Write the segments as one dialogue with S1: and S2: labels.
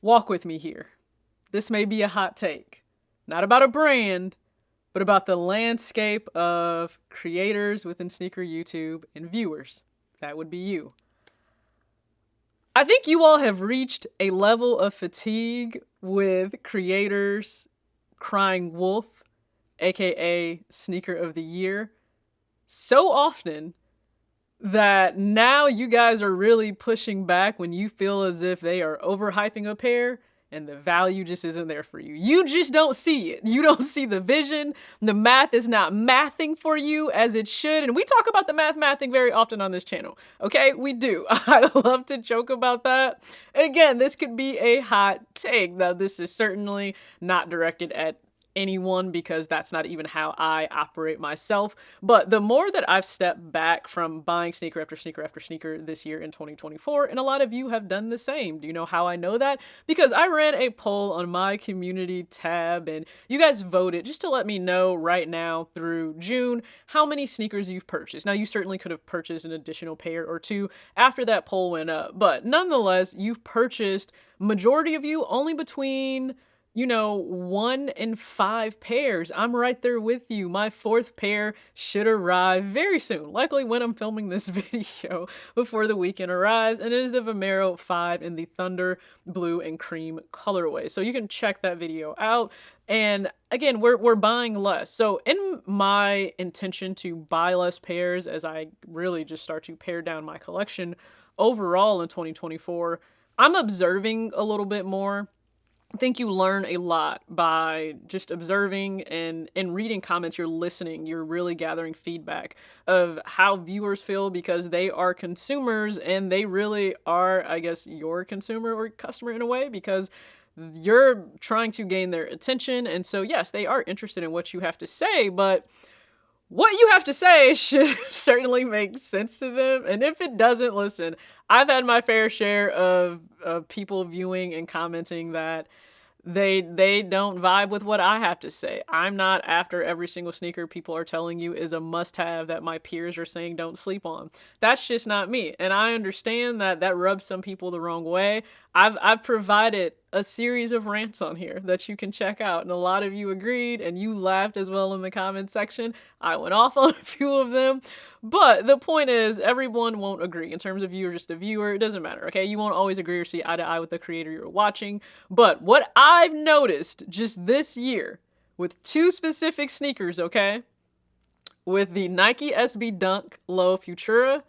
S1: walk with me here. This may be a hot take. Not about a brand, but about the landscape of creators within sneaker YouTube and viewers. That would be you. I think you all have reached a level of fatigue with creators crying wolf, aka Sneaker of the Year, so often that now you guys are really pushing back when you feel as if they are overhyping a pair and the value just isn't there for you. You just don't see it. You don't see the vision. The math is not mathing for you as it should. And we talk about the mathing very often on this channel. Okay, we do. I love to joke about that. And again, this could be a hot take. Now, this is certainly not directed at anyone because that's not even how I operate myself. But the more that I've stepped back from buying sneaker after sneaker after sneaker this year in 2024, and a lot of you have done the same. Do you know how I know that? Because I ran a poll on my community tab and you guys voted just to let me know right now through June how many sneakers you've purchased. Now, you certainly could have purchased an additional pair or two after that poll went up, but nonetheless, you've purchased, majority of you, only between 1 and 5 pairs. I'm right there with you. My 4th pair should arrive very soon, likely when I'm filming this video before the weekend arrives, and it is the Vomero 5 in the Thunder Blue and Cream colorway. So you can check that video out. And again, we're buying less. So in my intention to buy less pairs as I really just start to pare down my collection overall in 2024, I'm observing a little bit more. I think you learn a lot by just observing and reading comments. You're listening. You're really gathering feedback of how viewers feel because they are consumers and they really are, I guess, your consumer or customer in a way because you're trying to gain their attention. And so, yes, they are interested in what you have to say, but what you have to say should certainly make sense to them. And if it doesn't, listen, I've had my fair share of people viewing and commenting that they don't vibe with what I have to say. I'm not after every single sneaker people are telling you is a must-have that my peers are saying don't sleep on. That's just not me. And I understand that that rubs some people the wrong way. I've provided a series of rants on here that you can check out, and a lot of you agreed and you laughed as well in the comment section. I went off on a few of them, but the point is everyone won't agree. In terms of you or just a viewer, it doesn't matter, okay? You won't always agree or see eye to eye with the creator you're watching, but what I've noticed just this year with 2 specific sneakers, okay? With the Nike SB Dunk Low Futura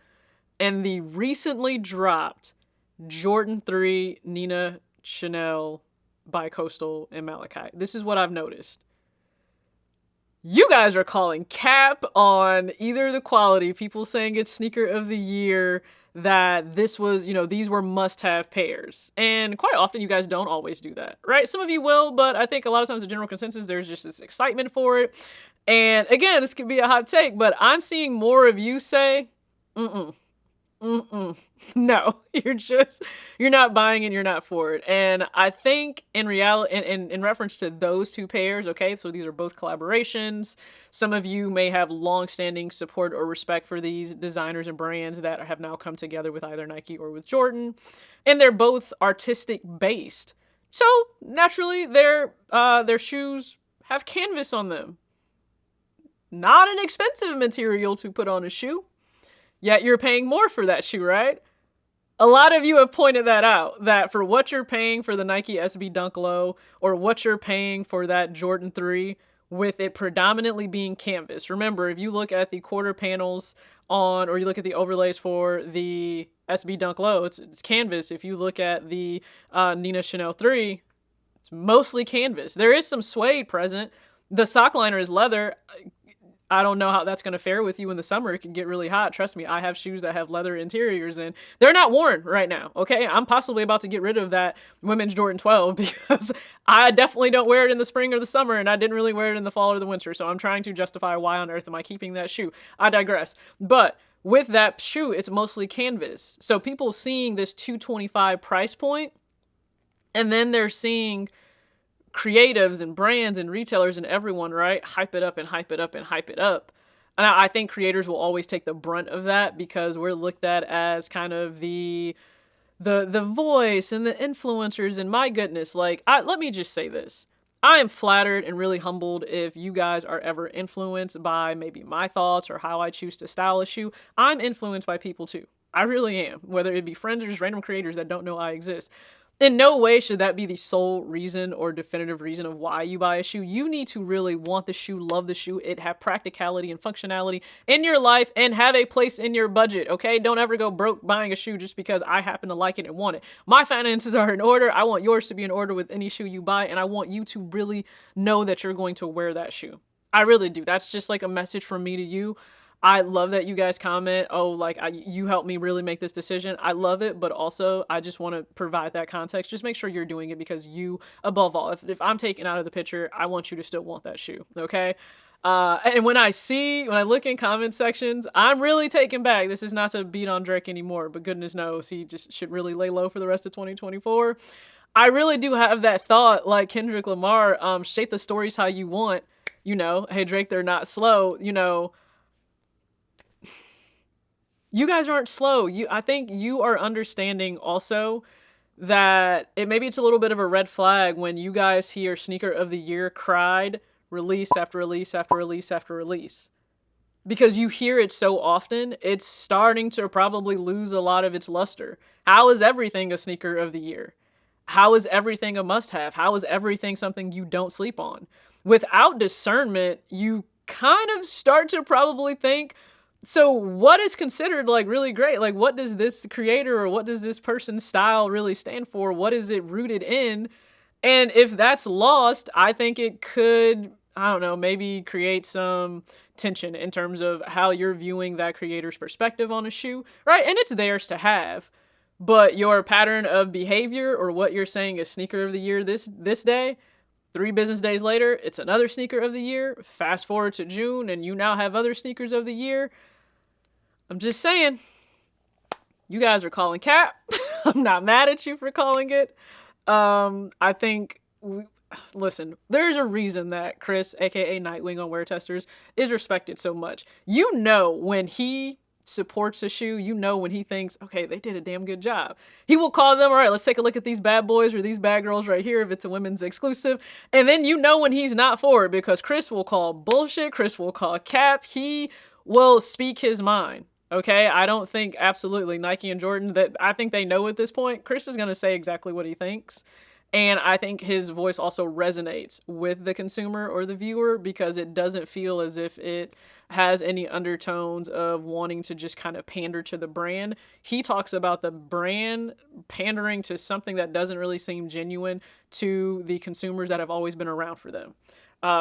S1: and the recently dropped Jordan 3 Nina Chanel Bicoastal and Malachite. This is what I've noticed. You guys are calling cap on either the quality, people saying it's sneaker of the year, that this was, these were must-have pairs. And quite often you guys don't always do that, right? Some of you will, but I think a lot of times the general consensus, there's just this excitement for it. And again, this could be a hot take, but I'm seeing more of you say, no, you're not buying and you're not for it. And I think in reality, in reference to those 2 pairs, okay, so these are both collaborations. Some of you may have long-standing support or respect for these designers and brands that have now come together with either Nike or with Jordan, and they're both artistic based. So naturally, their shoes have canvas on them. Not an expensive material to put on a shoe. Yet you're paying more for that shoe, right? A lot of you have pointed that out, that for what you're paying for the Nike SB Dunk Low or what you're paying for that Jordan 3 with it predominantly being canvas. Remember, if you look at the quarter panels or you look at the overlays for the SB Dunk Low, it's canvas. If you look at the Nina Chanel 3, it's mostly canvas. There is some suede present. The sock liner is leather. I don't know how that's going to fare with you in the summer. It can get really hot. Trust me, I have shoes that have leather interiors and they're not worn right now, okay? I'm possibly about to get rid of that women's Jordan 12 because I definitely don't wear it in the spring or the summer, and I didn't really wear it in the fall or the winter, so I'm trying to justify why on earth am I keeping that shoe. I digress. But with that shoe, it's mostly canvas. So people seeing this $225 price point, and then they're seeing creatives and brands and retailers and everyone, right, hype it up and hype it up and hype it up. And I think creators will always take the brunt of that because we're looked at as kind of the the voice and the influencers, and my goodness, like, let me just say this. I am flattered and really humbled if you guys are ever influenced by maybe my thoughts or how I choose to style a shoe. I'm influenced by people too. I really am, whether it be friends or just random creators that don't know I exist. In no way should that be the sole reason or definitive reason of why you buy a shoe. You need to really want the shoe, love the shoe, it have practicality and functionality in your life, and have a place in your budget, okay? Don't ever go broke buying a shoe just because I happen to like it and want it. My finances are in order. I want yours to be in order with any shoe you buy, and I want you to really know that you're going to wear that shoe. I really do. That's just like a message from me to you. I love that you guys comment, oh, like, you helped me really make this decision. I love it, but also I just want to provide that context. Just make sure you're doing it because you, above all, if I'm taken out of the picture, I want you to still want that shoe, okay? And when I look in comment sections, I'm really taken back. This is not to beat on Drake anymore, but goodness knows he just should really lay low for the rest of 2024. I really do have that thought, like Kendrick Lamar, shape the stories how you want, you know, hey Drake, they're not slow, you know. You guys aren't slow. I think you are understanding also that maybe it's a little bit of a red flag when you guys hear Sneaker of the Year cried release after release after release after release. Because you hear it so often, it's starting to probably lose a lot of its luster. How is everything a Sneaker of the Year? How is everything a must-have? How is everything something you don't sleep on? Without discernment, you kind of start to probably think, so what is considered like really great? Like, what does this creator or what does this person's style really stand for? What is it rooted in? And if that's lost, I think it could, I don't know, maybe create some tension in terms of how you're viewing that creator's perspective on a shoe, right? And it's theirs to have. But your pattern of behavior or what you're saying is Sneaker of the Year this day, 3 business days later, it's another Sneaker of the Year. Fast forward to June and you now have other Sneakers of the Year. I'm just saying, you guys are calling cap. I'm not mad at you for calling it. I think, listen, there's a reason that Chris, aka Nightwing on Wear Testers, is respected so much. You know when he supports a shoe, you know when he thinks, okay, they did a damn good job. He will call them, all right, let's take a look at these bad boys or these bad girls right here if it's a women's exclusive. And then you know when he's not for it because Chris will call bullshit, Chris will call cap, he will speak his mind. Okay, I don't think absolutely Nike and Jordan, that I think they know at this point. Chris is going to say exactly what he thinks. And I think his voice also resonates with the consumer or the viewer because it doesn't feel as if it has any undertones of wanting to just kind of pander to the brand. He talks about the brand pandering to something that doesn't really seem genuine to the consumers that have always been around for them.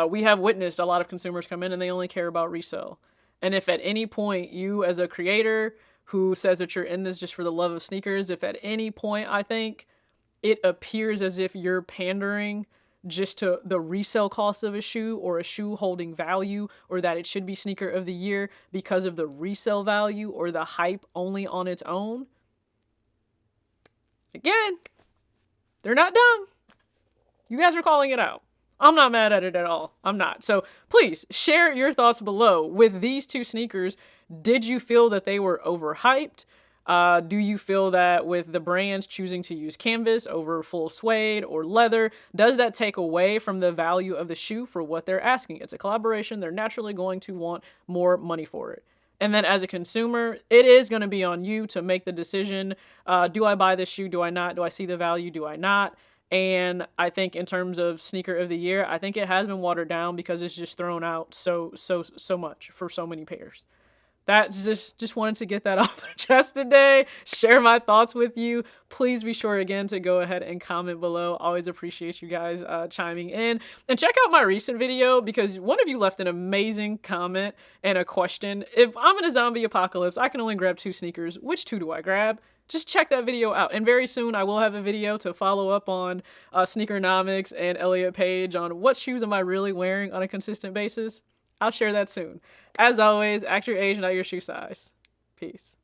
S1: We have witnessed a lot of consumers come in and they only care about resale. And if at any point you as a creator who says that you're in this just for the love of sneakers, if at any point I think it appears as if you're pandering just to the resale cost of a shoe or a shoe holding value or that it should be Sneaker of the Year because of the resale value or the hype only on its own, again, they're not dumb. You guys are calling it out. I'm not mad at it at all. I'm not. So please share your thoughts below. With these 2 sneakers, did you feel that they were overhyped? Do you feel that with the brands choosing to use canvas over full suede or leather, does that take away from the value of the shoe for what they're asking? It's a collaboration. They're naturally going to want more money for it. And then as a consumer, it is going to be on you to make the decision. Do I buy this shoe? Do I not? Do I see the value? Do I not? And I think in terms of Sneaker of the Year, I think it has been watered down because it's just thrown out so much for so many pairs. That just wanted to get that off my chest today. Share my thoughts with you. Please be sure again to go ahead and comment below. Always appreciate you guys chiming in. And check out my recent video because one of you left an amazing comment and a question. If I'm in a zombie apocalypse, I can only grab 2 sneakers. Which 2 do I grab? Just check that video out. And very soon I will have a video to follow up on Sneakernomics and Elliot Page on what shoes am I really wearing on a consistent basis. I'll share that soon. As always, act your age, not your shoe size. Peace.